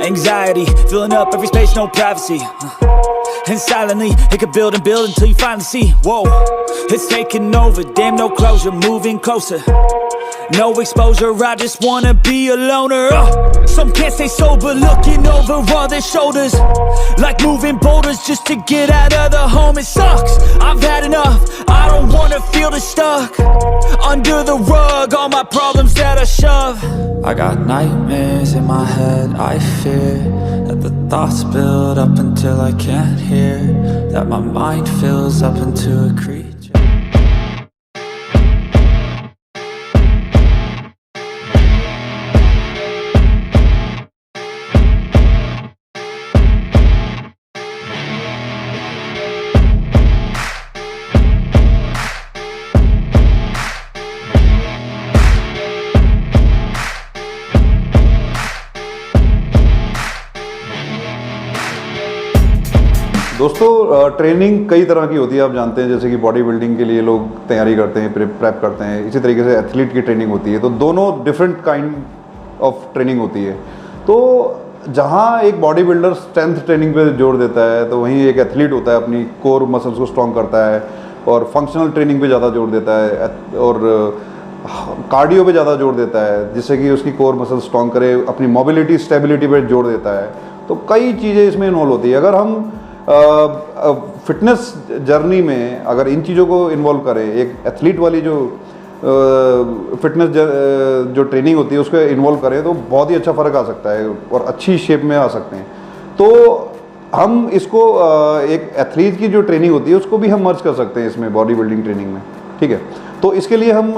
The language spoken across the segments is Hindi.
Anxiety, filling up every space, no privacy. And silently, it could build and build until you finally see. Whoa, it's taking over, damn no closure, moving closer. No exposure, I just wanna be a loner. Some can't stay sober, looking over all their shoulders, like moving boulders just to get out of the home. It sucks, I've had enough, I don't wanna feel the stuck under the rug, all my problems that I shove. I got nightmares in my head, I fear that the thoughts build up until I can't hear, that my mind fills up into a creature. दोस्तों ट्रेनिंग कई तरह की होती है, आप जानते हैं, जैसे कि बॉडी बिल्डिंग के लिए लोग तैयारी करते हैं, प्रेप करते हैं, इसी तरीके से एथलीट की ट्रेनिंग होती है। तो दोनों डिफरेंट काइंड ऑफ ट्रेनिंग होती है। तो जहाँ एक बॉडी बिल्डर स्ट्रेंथ ट्रेनिंग पे जोर देता है, तो वहीं एक एथलीट होता है अपनी कोर मसल्स को स्ट्रॉन्ग करता है और फंक्शनल ट्रेनिंग पे ज़्यादा जोर देता है और कार्डियो पे ज़्यादा जोर देता है, जिससे कि उसकी कोर मसल स्ट्रॉन्ग करे, अपनी मोबिलिटी स्टेबिलिटी पे जोर देता है। तो कई चीज़ें इसमें इन्वॉल्व होती है। अगर हम फिटनेस जर्नी में अगर इन चीज़ों को इन्वॉल्व करें, एक एथलीट वाली जो फिटनेस जो ट्रेनिंग होती है उसको इन्वॉल्व करें, तो बहुत ही अच्छा फ़र्क आ सकता है और अच्छी शेप में आ सकते हैं। तो हम इसको एक एथलीट की जो ट्रेनिंग होती है उसको भी हम मर्ज कर सकते हैं इसमें, बॉडी बिल्डिंग ट्रेनिंग में, ठीक है। तो इसके लिए हम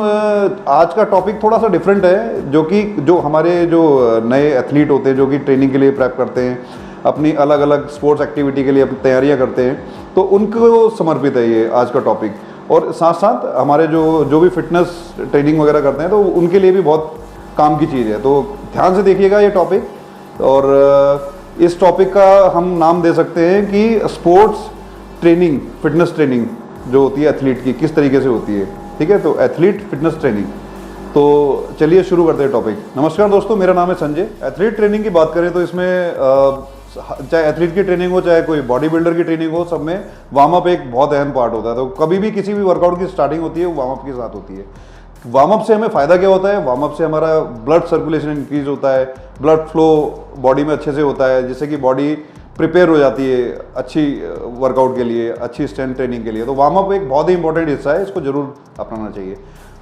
आज का टॉपिक थोड़ा सा डिफरेंट है, जो हमारे जो नए एथलीट होते हैं, जो कि ट्रेनिंग के लिए प्रेप करते हैं, अपनी अलग अलग स्पोर्ट्स एक्टिविटी के लिए अपनी तैयारियां करते हैं, तो उनको समर्पित है ये आज का टॉपिक। और साथ साथ हमारे जो भी फिटनेस ट्रेनिंग वगैरह करते हैं, तो उनके लिए भी बहुत काम की चीज़ है। तो ध्यान से देखिएगा ये टॉपिक। और इस टॉपिक का हम नाम दे सकते हैं कि स्पोर्ट्स ट्रेनिंग, फिटनेस ट्रेनिंग जो होती है एथलीट की, किस तरीके से होती है, ठीक है। तो एथलीट फिटनेस ट्रेनिंग। तो चलिए शुरू करते हैं टॉपिक। नमस्कार दोस्तों, मेरा नाम है संजय। एथलीट ट्रेनिंग की बात करें तो इसमें चाहे एथलीट की ट्रेनिंग हो, चाहे कोई बॉडी बिल्डर की ट्रेनिंग हो, सब में वार्म अप एक बहुत अहम पार्ट होता है। तो कभी भी किसी भी वर्कआउट की स्टार्टिंग होती है वो वार्म अप के साथ होती है। वार्म अप से हमें फ़ायदा क्या होता है? वार्म अप से हमारा ब्लड सर्कुलेशन इंक्रीज होता है, ब्लड फ्लो बॉडी में अच्छे से होता है, जिससे कि बॉडी प्रिपेयर हो जाती है अच्छी वर्कआउट के लिए, अच्छी स्ट्रेंथ ट्रेनिंग के लिए। तो वार्म अप एक बहुत ही इंपॉर्टेंट हिस्सा है, इसको जरूर अपनाना चाहिए।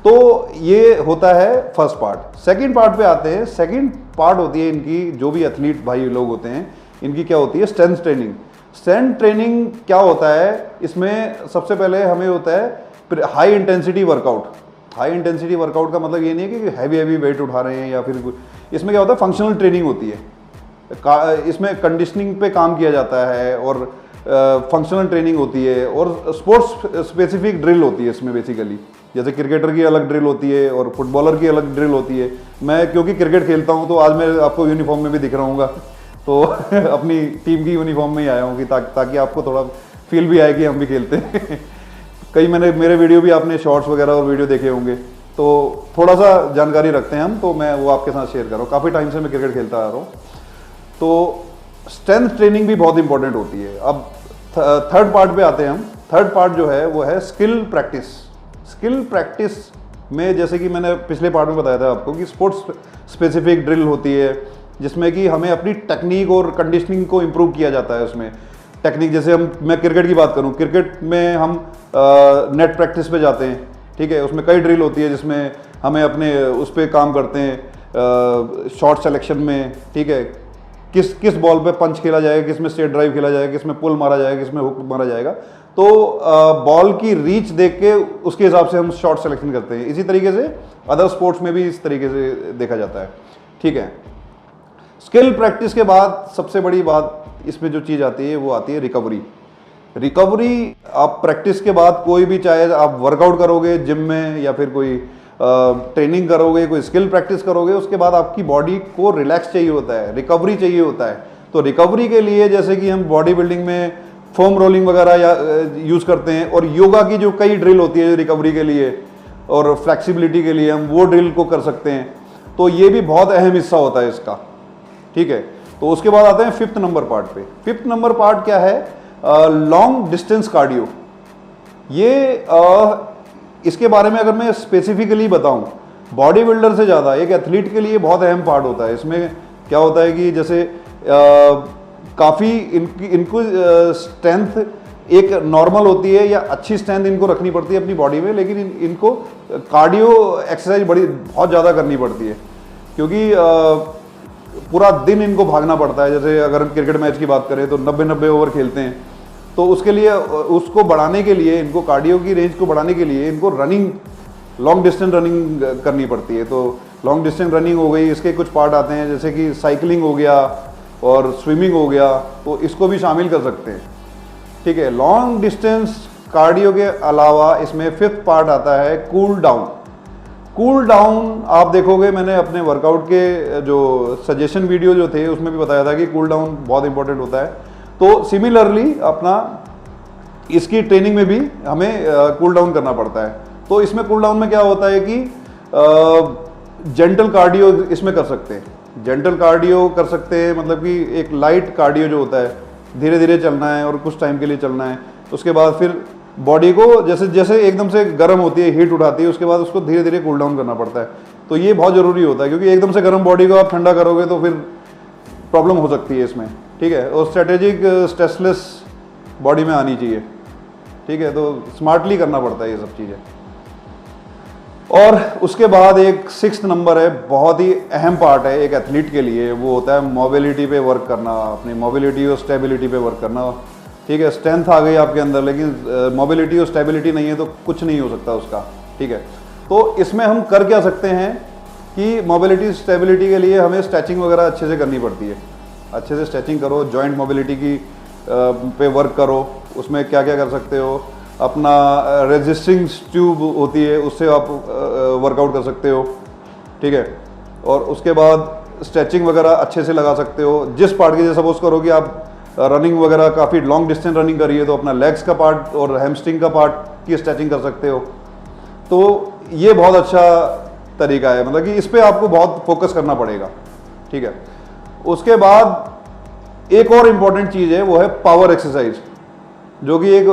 तो ये होता है फर्स्ट पार्ट। सेकंड पार्ट पे आते हैं। सेकंड पार्ट होती है इनकी, जो भी एथलीट भाई लोग होते हैं, इनकी क्या होती है? Strength training. स्ट्रेंथ ट्रेनिंग क्या होता है? इसमें सबसे पहले हमें होता है high intensity workout. High intensity workout का मतलब ये नहीं है कि हैवी वेट उठा रहे हैं या फिर कुछ। इसमें क्या होता है? फंक्शनल ट्रेनिंग होती है। इसमें कंडीशनिंग पे काम किया जाता है और फंक्शनल ट्रेनिंग होती है और स्पोर्ट्स स्पेसिफिक ड्रिल होती है इसमें बेसिकली। जैसे क्रिकेटर की अलग ड्रिल होती है और फुटबॉलर की अलग ड्रिल होती है। मैं क्योंकि क्रिकेट खेलता हूँ तो आज मैं आपको यूनिफॉर्म में भी दिख रहा हूँ, तो अपनी टीम की यूनिफॉर्म में ही आया हूँ कि ताकि आपको थोड़ा फील भी आए कि हम भी खेलते हैं। कई मेरे वीडियो भी आपने शॉर्ट्स वगैरह और वीडियो देखे होंगे, तो थोड़ा सा जानकारी रखते हैं हम, तो मैं वो आपके साथ शेयर कर रहा हूँ। काफ़ी टाइम से मैं क्रिकेट खेलता आ रहा हूँ। तो स्ट्रेंथ ट्रेनिंग भी बहुत इंपॉर्टेंट होती है। अब थर्ड पार्ट पे आते हैं हम। थर्ड पार्ट जो है वो है स्किल प्रैक्टिस। स्किल प्रैक्टिस में, जैसे कि मैंने पिछले पार्ट में बताया था आपको, कि स्पोर्ट्स स्पेसिफिक ड्रिल होती है, जिसमें कि हमें अपनी टेक्निक और कंडीशनिंग को इम्प्रूव किया जाता है। उसमें टेक्निक, जैसे मैं क्रिकेट की बात करूं, क्रिकेट में हम नेट प्रैक्टिस पे जाते हैं, ठीक है। उसमें कई ड्रिल होती है जिसमें हमें अपने उस पर काम करते हैं, शॉट सिलेक्शन में, ठीक है। किस बॉल पे पंच खेला जाएगा, किस में स्ट्रेट ड्राइव खेला जाएगा, किस में पुल मारा जाएगा, किस में हुक मारा जाएगा। तो बॉल की रीच देख के उसके हिसाब से हम शॉट सिलेक्शन करते हैं। इसी तरीके से अदर स्पोर्ट्स में भी इस तरीके से देखा जाता है, ठीक है। स्किल प्रैक्टिस के बाद सबसे बड़ी बात इसमें जो चीज़ आती है वो आती है रिकवरी। रिकवरी आप प्रैक्टिस के बाद कोई भी, चाहे आप वर्कआउट करोगे जिम में या फिर कोई ट्रेनिंग करोगे, कोई स्किल प्रैक्टिस करोगे, उसके बाद आपकी बॉडी को रिलैक्स चाहिए होता है, रिकवरी चाहिए होता है। तो रिकवरी के लिए जैसे कि हम बॉडी बिल्डिंग में फोम रोलिंग वगैरह या यूज़ करते हैं, और योगा की जो कई ड्रिल होती है रिकवरी के लिए और फ्लेक्सिबिलिटी के लिए, हम वो ड्रिल को कर सकते हैं। तो ये भी बहुत अहम हिस्सा होता है इसका, ठीक है। तो उसके बाद आते हैं 5th नंबर पार्ट पे। 5th नंबर पार्ट क्या है? Long distance cardio. ये इसके बारे में अगर मैं स्पेसिफिकली बताऊं, बॉडी बिल्डर से ज़्यादा एक एथलीट के लिए बहुत अहम पार्ट होता है। इसमें क्या होता है कि जैसे काफ़ी इनको स्ट्रेंथ एक नॉर्मल होती है या अच्छी स्ट्रेंथ इनको रखनी पड़ती है अपनी बॉडी में, लेकिन इनको कार्डियो एक्सरसाइज बहुत ज़्यादा करनी पड़ती है, क्योंकि पूरा दिन इनको भागना पड़ता है। जैसे अगर हम क्रिकेट मैच की बात करें तो 90 ओवर खेलते हैं, तो उसके लिए उसको बढ़ाने के लिए, इनको कार्डियो की रेंज को बढ़ाने के लिए इनको रनिंग, लॉन्ग डिस्टेंस रनिंग करनी पड़ती है। तो लॉन्ग डिस्टेंस रनिंग हो गई, इसके कुछ पार्ट आते हैं जैसे कि साइकिलिंग हो गया और स्विमिंग हो गया, तो इसको भी शामिल कर सकते हैं। ठीक है, लॉन्ग डिस्टेंस कार्डियो के अलावा इसमें 5th पार्ट आता है कूल डाउन। कूल डाउन आप देखोगे, मैंने अपने वर्कआउट के जो सजेशन वीडियो जो थे उसमें भी बताया था कि कूल डाउन बहुत इंपॉर्टेंट होता है। तो सिमिलरली अपना इसकी ट्रेनिंग में भी हमें कूल डाउन करना पड़ता है। तो इसमें कूल डाउन में क्या होता है कि जेंटल कार्डियो इसमें कर सकते हैं। जेंटल कार्डियो कर सकते हैं मतलब कि एक लाइट कार्डियो जो होता है, धीरे धीरे चलना है और कुछ टाइम के लिए चलना है। उसके बाद फिर बॉडी को जैसे जैसे एकदम से गर्म होती है, हीट उठाती है, उसके बाद उसको धीरे धीरे कूल डाउन करना पड़ता है। तो ये बहुत ज़रूरी होता है, क्योंकि एकदम से गर्म बॉडी को आप ठंडा करोगे तो फिर प्रॉब्लम हो सकती है इसमें। ठीक है, और स्ट्रेटेजिक स्ट्रेसलेस बॉडी में आनी चाहिए। ठीक है, तो स्मार्टली करना पड़ता है ये सब चीज़ें। और उसके बाद एक 6th नंबर है, बहुत ही अहम पार्ट है एक एथलीट के लिए, वो होता है मोबिलिटी पे वर्क करना, अपनी मोबिलिटी और स्टेबिलिटी पे वर्क करना। ठीक है, स्ट्रेंथ आ गई आपके अंदर, लेकिन मोबिलिटी और स्टेबिलिटी नहीं है तो कुछ नहीं हो सकता उसका। ठीक है, तो इसमें हम कर क्या सकते हैं कि मोबिलिटी स्टेबिलिटी के लिए हमें स्ट्रेचिंग वगैरह अच्छे से करनी पड़ती है। अच्छे से स्ट्रेचिंग करो, जॉइंट मोबिलिटी की पे वर्क करो। उसमें क्या क्या कर सकते हो, अपना रेजिस्टिंग ट्यूब होती है उससे आप वर्कआउट कर सकते हो। ठीक है, और उसके बाद स्ट्रेचिंग वगैरह अच्छे से लगा सकते हो। जिस पार्ट की, जैसे सपोज करो कि आप रनिंग वगैरह काफ़ी लॉन्ग डिस्टेंस रनिंग करिए, तो अपना लेग्स का पार्ट और हैमस्ट्रिंग का पार्ट की स्ट्रेचिंग कर सकते हो। तो ये बहुत अच्छा तरीका है, मतलब कि इस पर आपको बहुत फोकस करना पड़ेगा। ठीक है, उसके बाद एक और इम्पॉर्टेंट चीज़ है, वो है पावर एक्सरसाइज, जो कि एक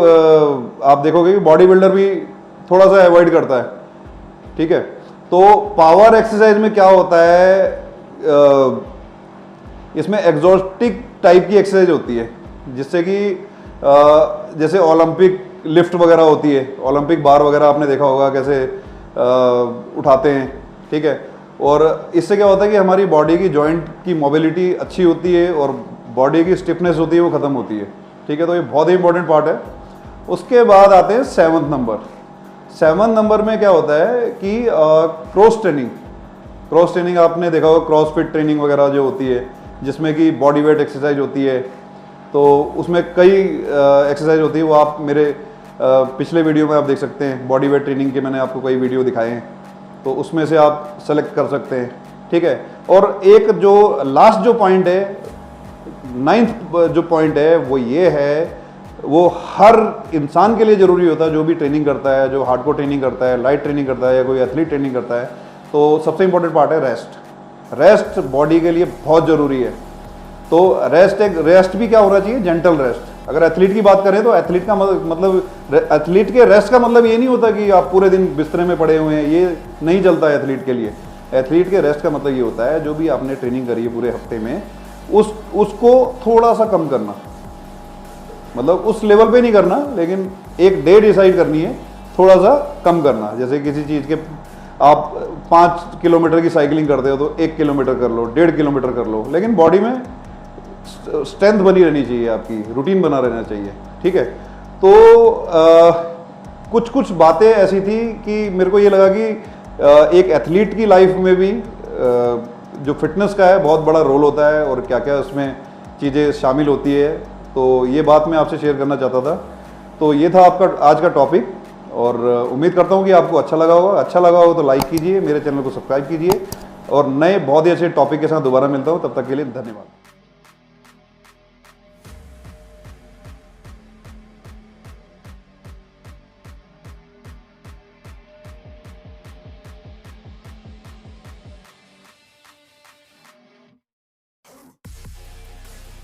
आप देखोगे कि बॉडी बिल्डर भी थोड़ा सा अवॉइड करता है। ठीक है, तो पावर एक्सरसाइज में क्या होता है, इसमें एग्जॉस्टिक टाइप की एक्सरसाइज होती है, जिससे कि जैसे ओलंपिक लिफ्ट वगैरह होती है, ओलंपिक बार वगैरह आपने देखा होगा कैसे उठाते हैं। ठीक है, और इससे क्या होता है कि हमारी बॉडी की जॉइंट की मोबिलिटी अच्छी होती है और बॉडी की स्टिफनेस होती है वो ख़त्म होती है। ठीक है, तो ये बहुत ही इंपॉर्टेंट पार्ट है। उसके बाद आते हैं 7th नंबर। 7th नंबर में क्या होता है कि क्रॉस ट्रेनिंग। क्रॉस ट्रेनिंग आपने देखा होगा, क्रॉसफिट ट्रेनिंग वगैरह जो होती है, जिसमें कि बॉडी वेट एक्सरसाइज होती है। तो उसमें कई एक्सरसाइज होती है, वो आप मेरे पिछले वीडियो में आप देख सकते हैं। बॉडी वेट ट्रेनिंग के मैंने आपको कई वीडियो दिखाए हैं, तो उसमें से आप सेलेक्ट कर सकते हैं। ठीक है, और एक जो लास्ट जो पॉइंट है, 9th जो पॉइंट है, वो ये है, वो हर इंसान के लिए ज़रूरी होता है, जो भी ट्रेनिंग करता है, जो हार्डकोर ट्रेनिंग करता है, लाइट ट्रेनिंग करता है या कोई एथलीट ट्रेनिंग करता है। तो सबसे इंपॉर्टेंट पार्ट है रेस्ट। रेस्ट बॉडी के लिए बहुत ज़रूरी है। तो रेस्ट भी क्या होना चाहिए, जेंटल रेस्ट। अगर एथलीट की बात करें तो एथलीट का मतलब एथलीट के रेस्ट का मतलब ये नहीं होता कि आप पूरे दिन बिस्तरे में पड़े हुए हैं, ये नहीं चलता है एथलीट के लिए। एथलीट के रेस्ट का मतलब ये होता है, जो भी आपने ट्रेनिंग करी है पूरे हफ्ते में, उसको थोड़ा सा कम करना, मतलब उस लेवल पे नहीं करना, लेकिन एक डे डिसाइड करनी है, थोड़ा सा कम करना। जैसे किसी चीज़ के आप 5 किलोमीटर की साइकिलिंग करते हो तो 1 किलोमीटर कर लो, 1.5 किलोमीटर कर लो, लेकिन बॉडी में स्ट्रेंथ बनी रहनी चाहिए, आपकी रूटीन बना रहना चाहिए। ठीक है, तो कुछ कुछ बातें ऐसी थी कि मेरे को ये लगा कि एक एथलीट की लाइफ में भी जो फिटनेस का है बहुत बड़ा रोल होता है, और क्या क्या उसमें चीज़ें शामिल होती है। तो ये बात मैं आपसे शेयर करना चाहता था। तो ये था आपका आज का टॉपिक, और उम्मीद करता हूँ कि आपको अच्छा लगा होगा। अच्छा लगा हो तो लाइक कीजिए, मेरे चैनल को सब्सक्राइब कीजिए, और नए बहुत ही अच्छे टॉपिक के साथ दोबारा मिलता हूँ। तब तक के लिए धन्यवाद।